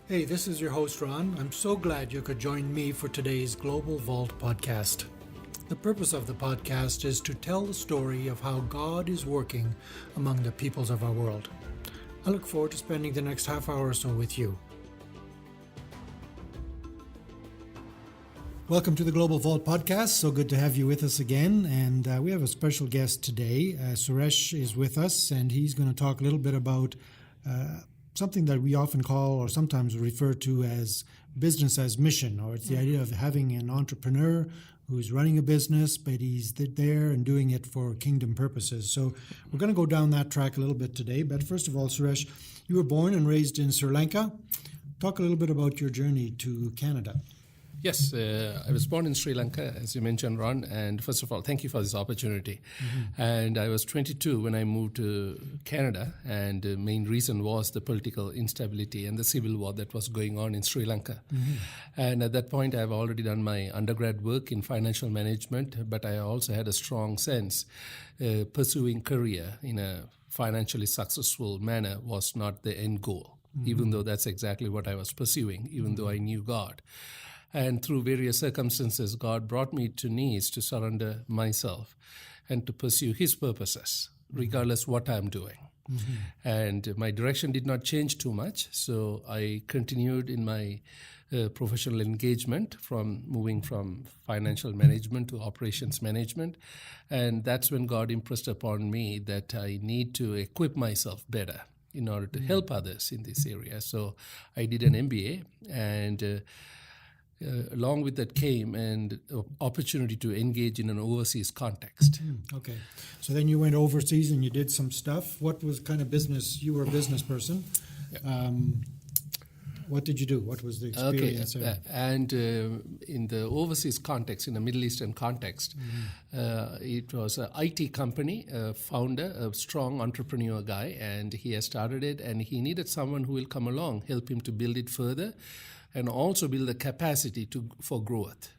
Hey, this is your host, Ron. I'm so glad you could join me for today's Global Vault podcast. The purpose of the podcast is to tell the story of how God is working among the peoples of our world. I look forward to spending the next half hour or so with you. Welcome to the Global Vault podcast. So good to have you with us again. And we have a special guest today. Suresh is with us, and he's going to talk a little bit about something that we often call or sometimes refer to as business as mission, or it's the idea of having an entrepreneur who's running a business, but he's there and doing it for kingdom purposes. So we're going to go down that track a little bit today. But first of all, Suresh, you were born and raised in Sri Lanka. Talk a little bit about your journey to Canada. Yes, I was born in Sri Lanka, as you mentioned, Ron. And first of all, thank you for this opportunity. Mm-hmm. And I was 22 when I moved to Canada. And the main reason was the political instability and the civil war that was going on in Sri Lanka. Mm-hmm. And at that point, I've already done my undergrad work in financial management. But I also had a strong sense pursuing career in a financially successful manner was not the end goal, even though that's exactly what I was pursuing, even though I knew God. And through various circumstances, God brought me to knees to surrender myself and to pursue His purposes, regardless what I'm doing. Mm-hmm. And my direction did not change too much, so I continued in my professional engagement from moving from financial management to operations management. And that's when God impressed upon me that I need to equip myself better in order to help others in this area. So I did an MBA, and along with that came an opportunity to engage in an overseas context. Okay. So then you went overseas and you did some stuff. What was kind of business? You were a business person. Yeah. What did you do? What was the experience? Okay. And in the overseas context, in the Middle Eastern context, it was an IT company, a founder, a strong entrepreneur guy, and he has started it, and he needed someone who will come along, help him to build it further, and also build the capacity for growth,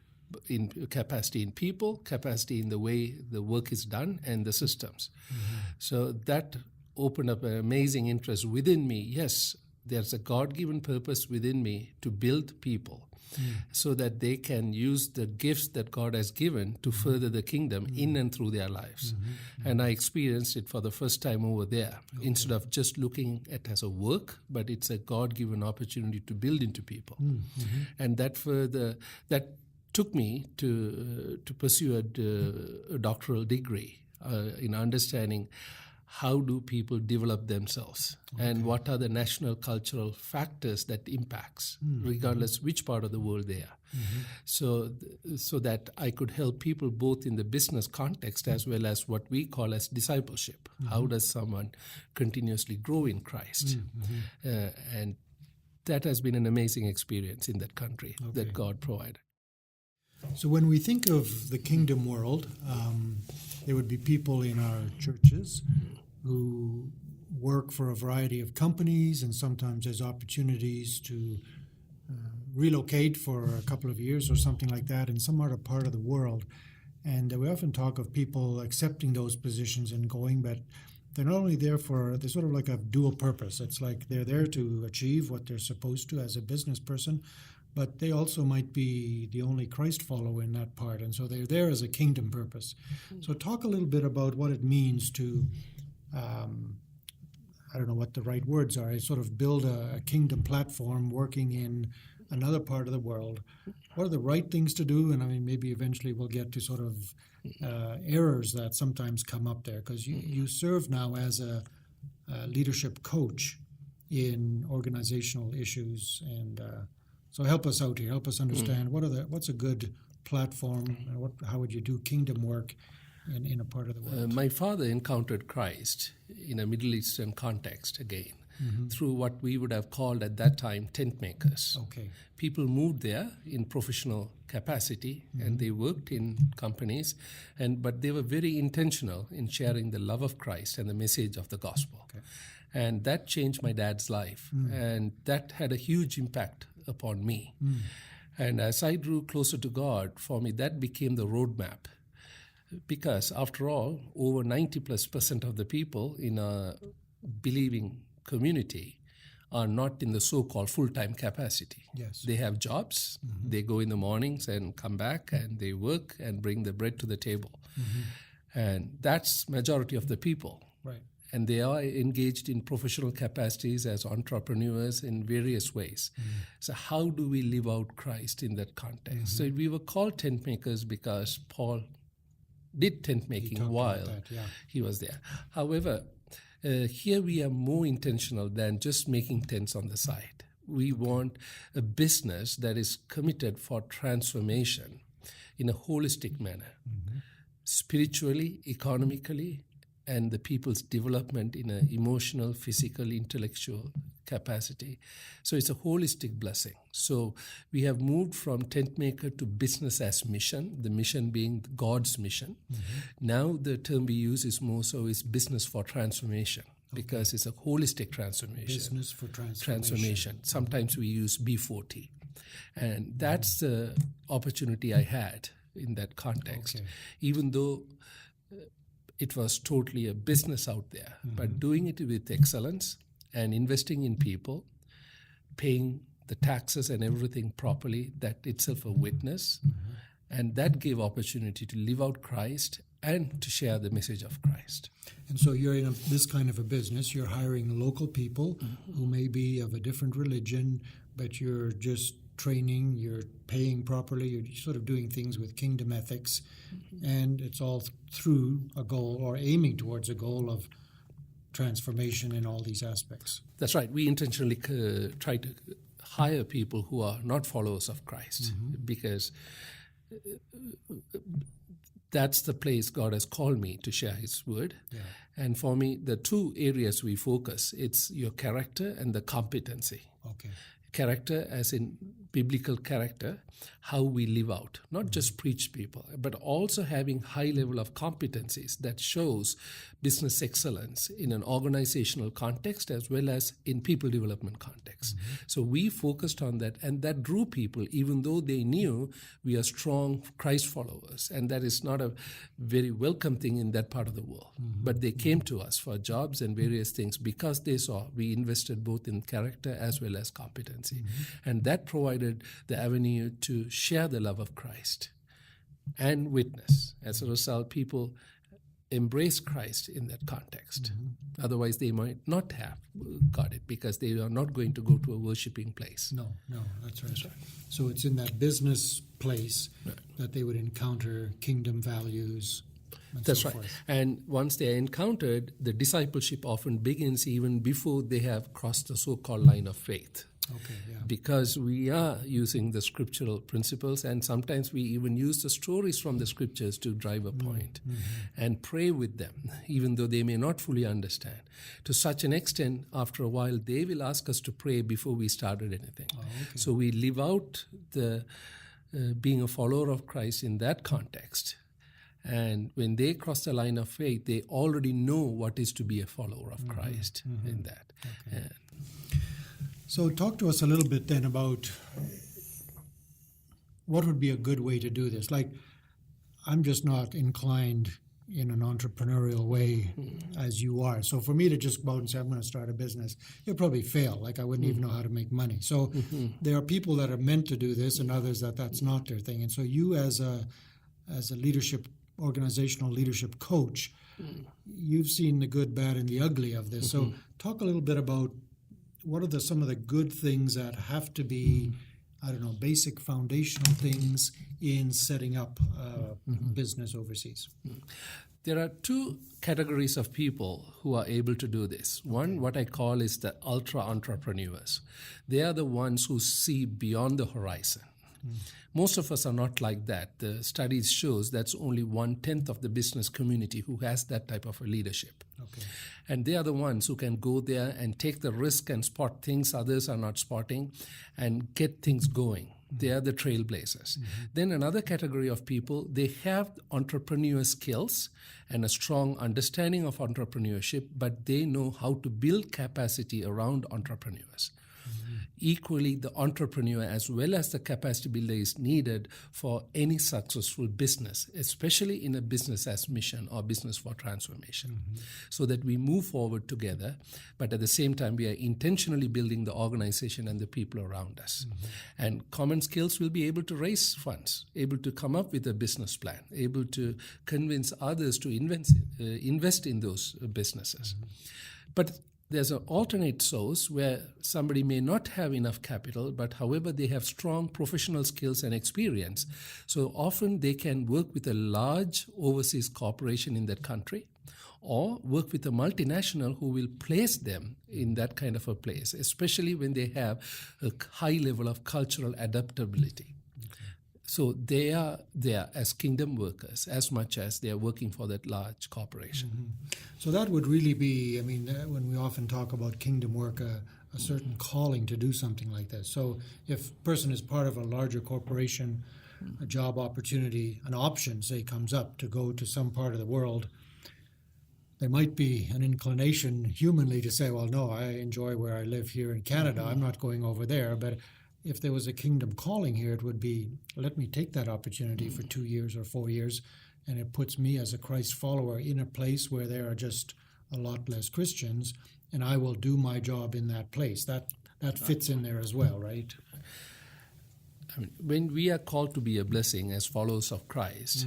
in capacity in people, capacity in the way the work is done, and the systems. Mm-hmm. So that opened up an amazing interest within me. Yes, there's a God-given purpose within me to build people so that they can use the gifts that God has given to further the kingdom in and through their lives. And I experienced it for the first time over there, instead of just looking at it as a work, but it's a God-given opportunity to build into people. And that took me to pursue a doctoral degree in understanding how do people develop themselves and what are the national cultural factors that impacts, regardless which part of the world they are. So that I could help people both in the business context as well as what we call as discipleship. How does someone continuously grow in Christ? And that has been an amazing experience in that country that God provided. So when we think of the kingdom world, there would be people in our churches who work for a variety of companies, and sometimes there's opportunities to relocate for a couple of years or something like that in some other part of the world. And we often talk of people accepting those positions and going, but they're not only there they're sort of like a dual purpose. It's like they're there to achieve what they're supposed to as a business person, but they also might be the only Christ follower in that part. And so they're there as a kingdom purpose. So talk a little bit about what it means to, I don't know what the right words are, sort of build a kingdom platform working in another part of the world. What are the right things to do? And I mean, maybe eventually we'll get to sort of errors that sometimes come up there, because you serve now as a leadership coach in organizational issues. And so help us out here. Help us understand what's a good platform, and how would you do kingdom work in a part of the world? My father encountered Christ in a Middle Eastern context again, through what we would have called at that time tent makers. Okay. People moved there in professional capacity, and they worked in companies, but they were very intentional in sharing the love of Christ and the message of the gospel. Okay. And that changed my dad's life, and that had a huge impact upon me. And as I drew closer to God, for me, that became the roadmap. Because after all, over 90+% of the people in a believing community are not in the so-called full-time capacity. Yes. They have jobs. They go in the mornings and come back and they work and bring the bread to the table. And that's majority of the people. Right. And they are engaged in professional capacities as entrepreneurs in various ways. So how do we live out Christ in that context? So we were called tent makers because Paul did tent making while he was there. However, here we are more intentional than just making tents on the side. We want a business that is committed for transformation in a holistic manner, spiritually, economically, and the people's development in an emotional, physical, intellectual capacity. So it's a holistic blessing. So we have moved from tent maker to business as mission, the mission being God's mission. Now the term we use is more so is business for transformation, because it's a holistic transformation. Business for transformation. Sometimes we use B40. And that's the opportunity I had in that context, even though it was totally a business out there, but doing it with excellence and investing in people, paying the taxes and everything properly, that itself a witness. And that gave opportunity to live out Christ and to share the message of Christ. And so you're in this kind of a business. You're hiring local people who may be of a different religion, but you're just training, you're paying properly, you're sort of doing things with kingdom ethics, and it's all through a goal or aiming towards a goal of transformation in all these aspects. That's right. We intentionally try to hire people who are not followers of Christ, because that's the place God has called me to share His word. And for me, the two areas we focus, it's your character and the competency. Character as in biblical character, how we live out, not just preach people, but also having high level of competencies that shows business excellence in an organizational context as well as in people development context. So we focused on that, and that drew people, even though they knew we are strong Christ followers, and that is not a very welcome thing in that part of the world. But they came to us for jobs and various things because they saw we invested both in character as well as competency. And that provided the avenue to share the love of Christ and witness. As a result, people embrace Christ in that context. Otherwise, they might not have got it because they are not going to go to a worshiping place. No, that's right. So it's in that business place that they would encounter kingdom values. That's right. And once they are encountered, the discipleship often begins even before they have crossed the so-called line of faith. Because we are using the scriptural principles, and sometimes we even use the stories from the scriptures to drive a point and pray with them, even though they may not fully understand. To such an extent, after a while, they will ask us to pray before we started anything. So we live out the being a follower of Christ in that context. And when they cross the line of faith, they already know what is to be a follower of Christ in that. So talk to us a little bit then about what would be a good way to do this. Like, I'm just not inclined in an entrepreneurial way as you are. So for me to just go out and say, I'm going to start a business, you'll probably fail. Like, I wouldn't even know how to make money. So there are people that are meant to do this and others that's not their thing. And so you as a organizational leadership coach, you've seen the good, bad, and the ugly of this. So talk a little bit about what are some of the good things that have to be, basic foundational things in setting up a business overseas? There are two categories of people who are able to do this. One, what I call is the ultra entrepreneurs. They are the ones who see beyond the horizon. Most of us are not like that. The studies shows that's only 1/10 of the business community who has that type of a leadership. And they are the ones who can go there and take the risk and spot things others are not spotting and get things going. They are the trailblazers. Then another category of people, they have entrepreneur skills and a strong understanding of entrepreneurship, but they know how to build capacity around entrepreneurs. Equally, the entrepreneur as well as the capacity builder is needed for any successful business, especially in a business as mission or business for transformation, so that we move forward together, but at the same time, we are intentionally building the organization and the people around us. And common skills will be able to raise funds, able to come up with a business plan, able to convince others to invest in those businesses. But there's an alternate source where somebody may not have enough capital, but however, they have strong professional skills and experience. So often they can work with a large overseas corporation in that country or work with a multinational who will place them in that kind of a place, especially when they have a high level of cultural adaptability. So they are there as kingdom workers as much as they are working for that large corporation. So that would really be, when we often talk about kingdom work, a certain calling to do something like this. So if a person is part of a larger corporation, a job opportunity, an option, say, comes up to go to some part of the world, there might be an inclination humanly to say, well, no, I enjoy where I live here in Canada. I'm not going over there. But if there was a kingdom calling here, it would be, let me take that opportunity for 2 years or 4 years, and it puts me as a Christ follower in a place where there are just a lot less Christians, and I will do my job in that place. That fits in there as well, right? When we are called to be a blessing as followers of Christ,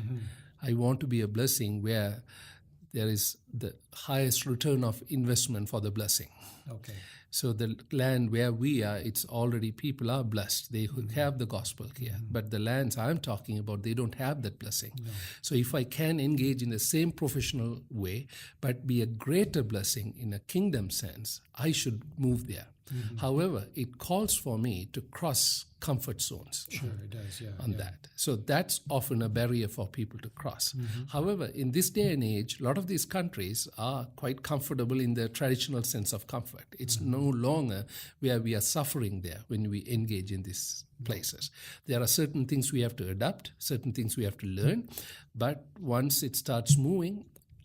I want to be a blessing where there is the highest return of investment for the blessing. Okay. So the land where we are, it's already, people are blessed. They have the gospel here. But the lands I'm talking about, they don't have that blessing. No. So if I can engage in the same professional way, but be a greater blessing in a kingdom sense, I should move there. However, it calls for me to cross comfort zones. Sure, it does, yeah. On that. So that's often a barrier for people to cross. However, in this day and age, a lot of these countries are quite comfortable in the traditional sense of comfort. It's no longer where we are suffering there when we engage in these places. There are certain things we have to adapt, certain things we have to learn, but once it starts moving,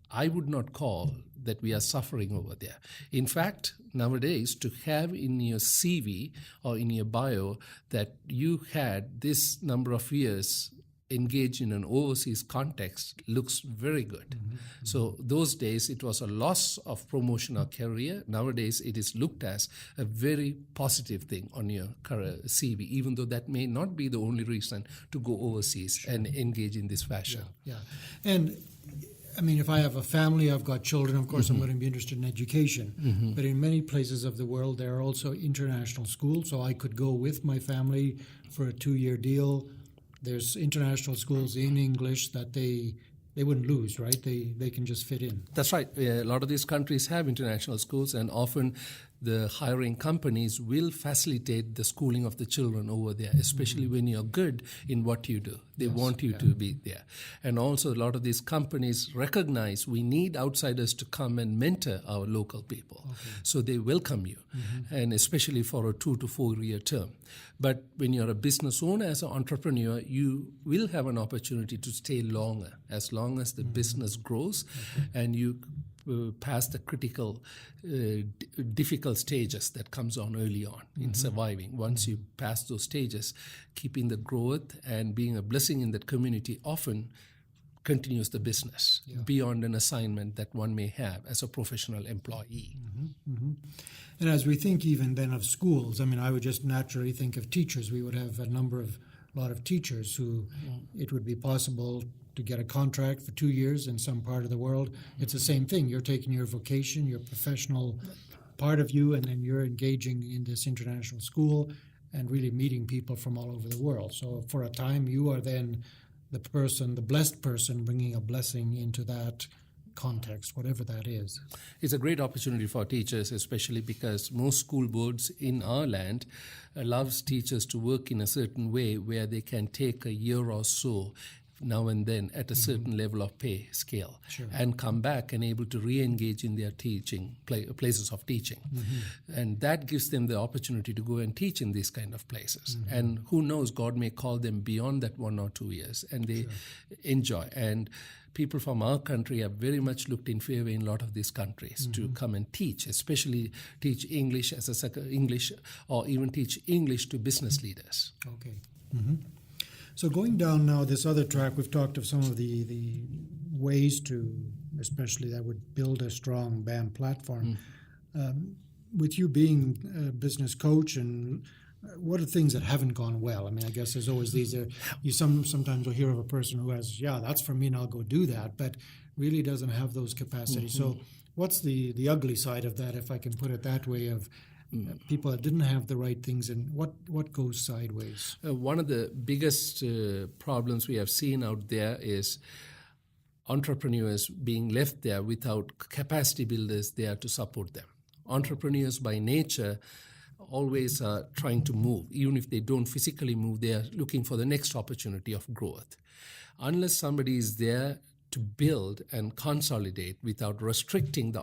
I would not call that we are suffering over there. In fact, nowadays, to have in your CV or in your bio that you had this number of years engaged in an overseas context looks very good. So those days, it was a loss of promotion or career. Nowadays, it is looked as a very positive thing on your CV, even though that may not be the only reason to go overseas and engage in this fashion. Yeah. And if I have a family, I've got children, of course I'm going to be interested in education. But in many places of the world, there are also international schools. So I could go with my family for a 2-year deal. There's international schools in English that they wouldn't lose, right? They can just fit in. That's right. A lot of these countries have international schools, and often the hiring companies will facilitate the schooling of the children over there, especially when you're good in what you do. They want you to be there. And also a lot of these companies recognize we need outsiders to come and mentor our local people. Okay. So they welcome you, and especially for a 2 to 4 year term. But when you're a business owner, as an entrepreneur, you will have an opportunity to stay longer, as long as the business grows and you past the critical, difficult stages that comes on early on in surviving. Once you pass those stages, keeping the growth and being a blessing in that community often continues the business beyond an assignment that one may have as a professional employee. And as we think even then of schools, I would just naturally think of teachers. We would have a lot of teachers who it would be possible to get a contract for 2 years in some part of the world. It's the same thing. You're taking your vocation, your professional part of you, and then you're engaging in this international school and really meeting people from all over the world. So for a time, you are then the blessed person, bringing a blessing into that context, whatever that is. It's a great opportunity for teachers, especially because most school boards in our land allows teachers to work in a certain way where they can take a year or so now and then at a certain level of pay scale and come back and able to re-engage in their teaching, places of teaching. And that gives them the opportunity to go and teach in these kind of places. And who knows, God may call them beyond that 1 or 2 years and they enjoy. And people from our country have very much looked in favor in a lot of these countries to come and teach, especially teach English as a second English, or even teach English to business leaders. Okay. So going down now this other track, we've talked of some of the ways to, especially that would build a strong BAM platform. With you being a business coach, and what are things that haven't gone well? I mean, I guess there's always these. You sometimes will hear of a person who has, yeah, that's for me, and I'll go do that, but really doesn't have those capacities. So, what's the ugly side of that, if I can put it that way, of people that didn't have the right things, and what goes sideways? One of the biggest problems we have seen out there is entrepreneurs being left there without capacity builders there to support them. Entrepreneurs by nature always are trying to move. Even if they don't physically move, they are looking for the next opportunity of growth. Unless somebody is there to build and consolidate without restricting the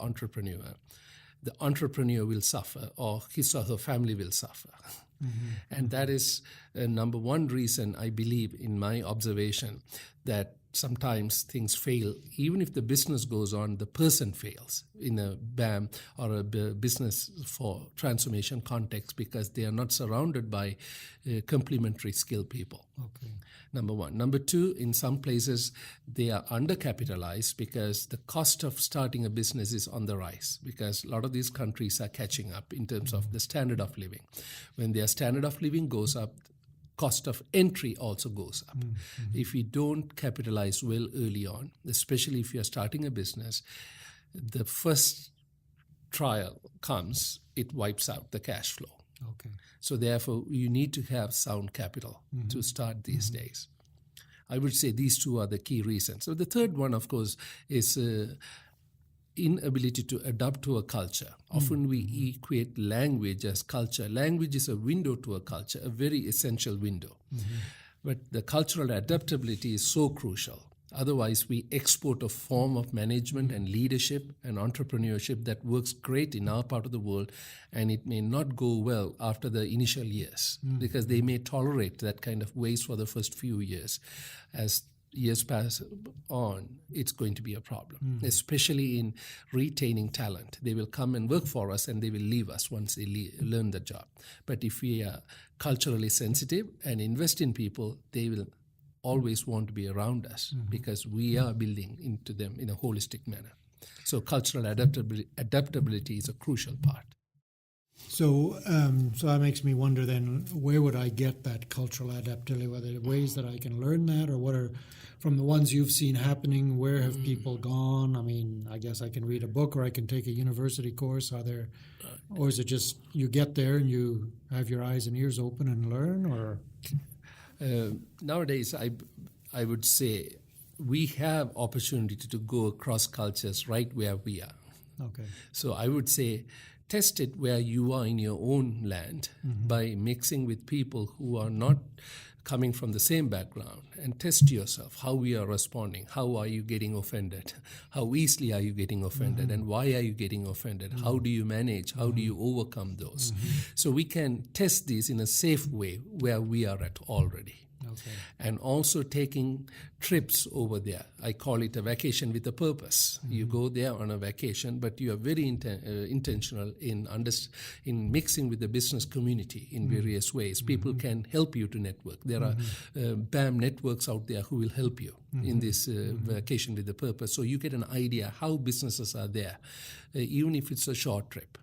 entrepreneur will suffer, or his or her family will suffer. And that is number one reason, I believe, in my observation, that sometimes things fail. Even if the business goes on, the person fails in a BAM or a business for transformation context, because they are not surrounded by complementary skilled people. Okay. Number one. Number two, in some places, they are undercapitalized because the cost of starting a business is on the rise, because a lot of these countries are catching up in terms of the standard of living. When their standard of living goes up, cost of entry also goes up. If you don't capitalize well early on, especially if you're starting a business, the first trial comes, it wipes out the cash flow. Okay. So therefore, you need to have sound capital to start these days. I would say these two are the key reasons. So the third one, of course, is inability to adapt to a culture. Often we equate language as culture. Language is a window to a culture, a very essential window. But the cultural adaptability is so crucial. Otherwise, we export a form of management and leadership and entrepreneurship that works great in our part of the world, and it may not go well after the initial years, because they may tolerate that kind of ways for the first few years. As years pass on, it's going to be a problem, especially in retaining talent. They will come and work for us, and they will leave us once they learn the job. But if we are culturally sensitive and invest in people, they will always want to be around us, because we are building into them in a holistic manner. So cultural adaptability is a crucial part. So that makes me wonder then, where would I get that cultural adaptability? Whether there are ways that I can learn that, or what are, from the ones you've seen happening, where have people gone? I mean, I guess I can read a book, or I can take a university course. Are there, or is it just you get there and you have your eyes and ears open and learn, or? Nowadays, I would say we have opportunity to go across cultures right where we are. Okay. So I would say test it where you are in your own land by mixing with people who are not coming from the same background, and test yourself how we are responding. How are you getting offended? How easily are you getting offended? And why are you getting offended? How do you manage? How do you overcome those? So we can test these in a safe way where we are at already. Okay. And also taking trips over there. I call it a vacation with a purpose. You go there on a vacation, but you are very intentional in mixing with the business community in various ways. People can help you to network. There are BAM networks out there who will help you in this vacation with a purpose. So you get an idea how businesses are there, even if it's a short trip.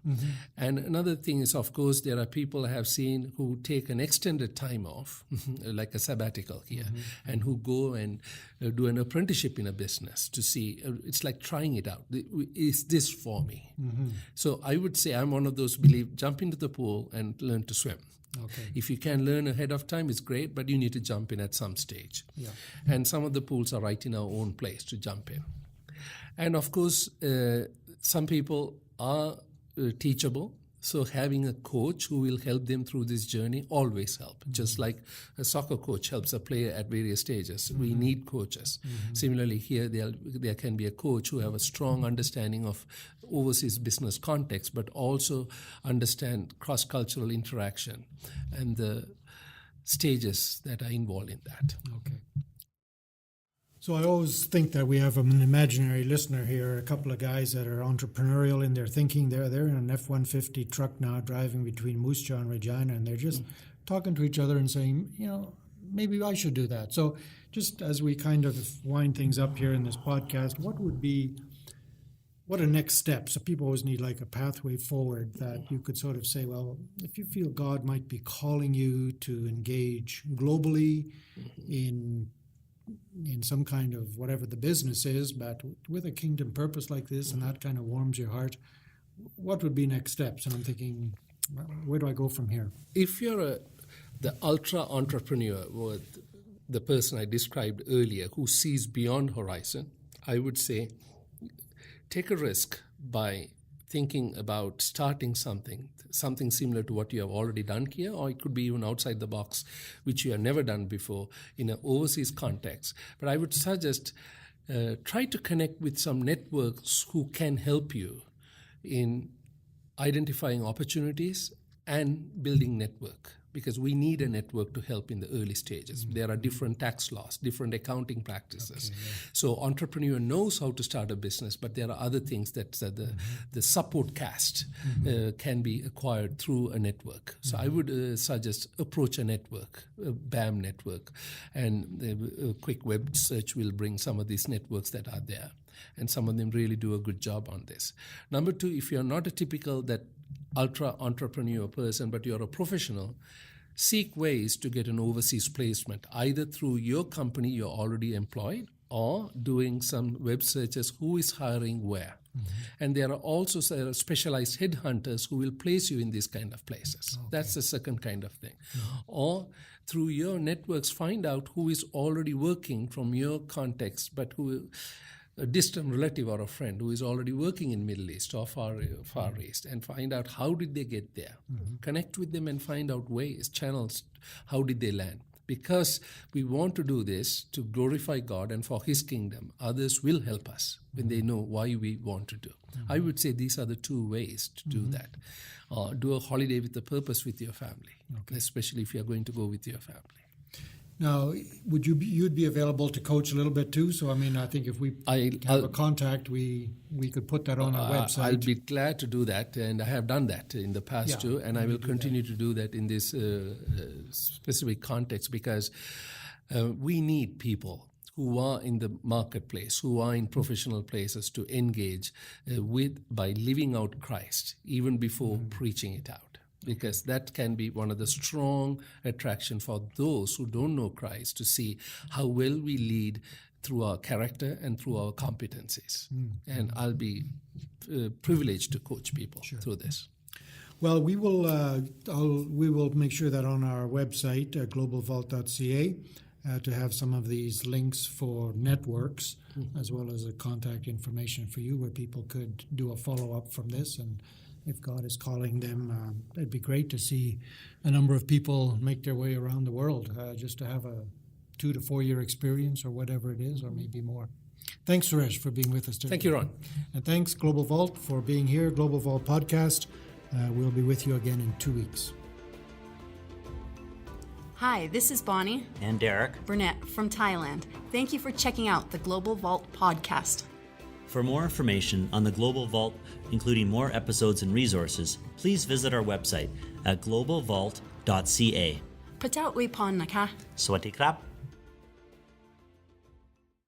And another thing is, of course, there are people I have seen who take an extended time off, like a sabbatical here, and who go and do an apprenticeship in a business to see, it's like trying it out. Is this for me? So I would say I'm one of those believe, jump into the pool and learn to swim. Okay. If you can learn ahead of time, it's great, but you need to jump in at some stage. Yeah. And some of the pools are right in our own place to jump in. And of course, some people are teachable. So having a coach who will help them through this journey always help. Just like a soccer coach helps a player at various stages. We need coaches. Similarly, here there can be a coach who have a strong understanding of overseas business context, but also understand cross-cultural interaction and the stages that are involved in that. Okay. So I always think that we have an imaginary listener here, a couple of guys that are entrepreneurial in their thinking. They're in an F-150 truck now driving between Moose Jaw and Regina, and they're just talking to each other and saying, maybe I should do that. So just as we kind of wind things up here in this podcast, what are next steps? So people always need like a pathway forward that you could sort of say, well, if you feel God might be calling you to engage globally in some kind of whatever the business is, but with a kingdom purpose like this, and that kind of warms your heart, what would be next steps? And I'm thinking, where do I go from here? If you're the ultra entrepreneur, or the person I described earlier, who sees beyond horizon, I would say take a risk by thinking about starting something similar to what you have already done here, or it could be even outside the box, which you have never done before in an overseas context. But I would suggest try to connect with some networks who can help you in identifying opportunities and building network, because we need a network to help in the early stages. There are different tax laws, different accounting practices. Okay, yeah. So entrepreneur knows how to start a business, but there are other things that the support cast can be acquired through a network. So I would suggest approach a network, a BAM network, and a quick web search will bring some of these networks that are there. And some of them really do a good job on this. Number two, if you're not a typical that ultra entrepreneur person, but you're a professional, seek ways to get an overseas placement, either through your company you're already employed or doing some web searches, who is hiring where. And there are also specialized headhunters who will place you in these kind of places. Okay. That's the second kind of thing. Or through your networks, find out who is already working from your context, but who a distant relative or a friend who is already working in Middle East or Far East, and find out how did they get there. Connect with them and find out ways, channels, how did they land. Because we want to do this to glorify God and for His kingdom. Others will help us when they know why we want to do. I would say these are the two ways to do that. Do a holiday with a purpose with your family, especially if you're going to go with your family. Now, you'd be available to coach a little bit too? So, I mean, I think if we have a contact, we could put that on our website. I'll be glad to do that, and I have done that in the past too, and I will continue to do that in this specific context, because we need people who are in the marketplace, who are in professional places to engage by living out Christ, even before preaching it out. Because that can be one of the strong attraction for those who don't know Christ, to see how well we lead through our character and through our competencies. And I'll be privileged to coach people through this. Well, we will make sure that on our website, globalvault.ca, to have some of these links for networks, as well as a contact information for you where people could do a follow-up from this. And if God is calling them, it'd be great to see a number of people make their way around the world, just to have a 2 to 4 year experience or whatever it is, or maybe more. Thanks, Suresh, for being with us today. Thank you, Ron. And thanks, Global Vault, for being here. Global Vault Podcast. We'll be with you again in 2 weeks. Hi, this is Bonnie and Derek Burnett from Thailand. Thank you for checking out the Global Vault Podcast. For more information on the Global Vault, including more episodes and resources, please visit our website at globalvault.ca. พระเจ้าอวยพรนะคะ Sawasdee krap.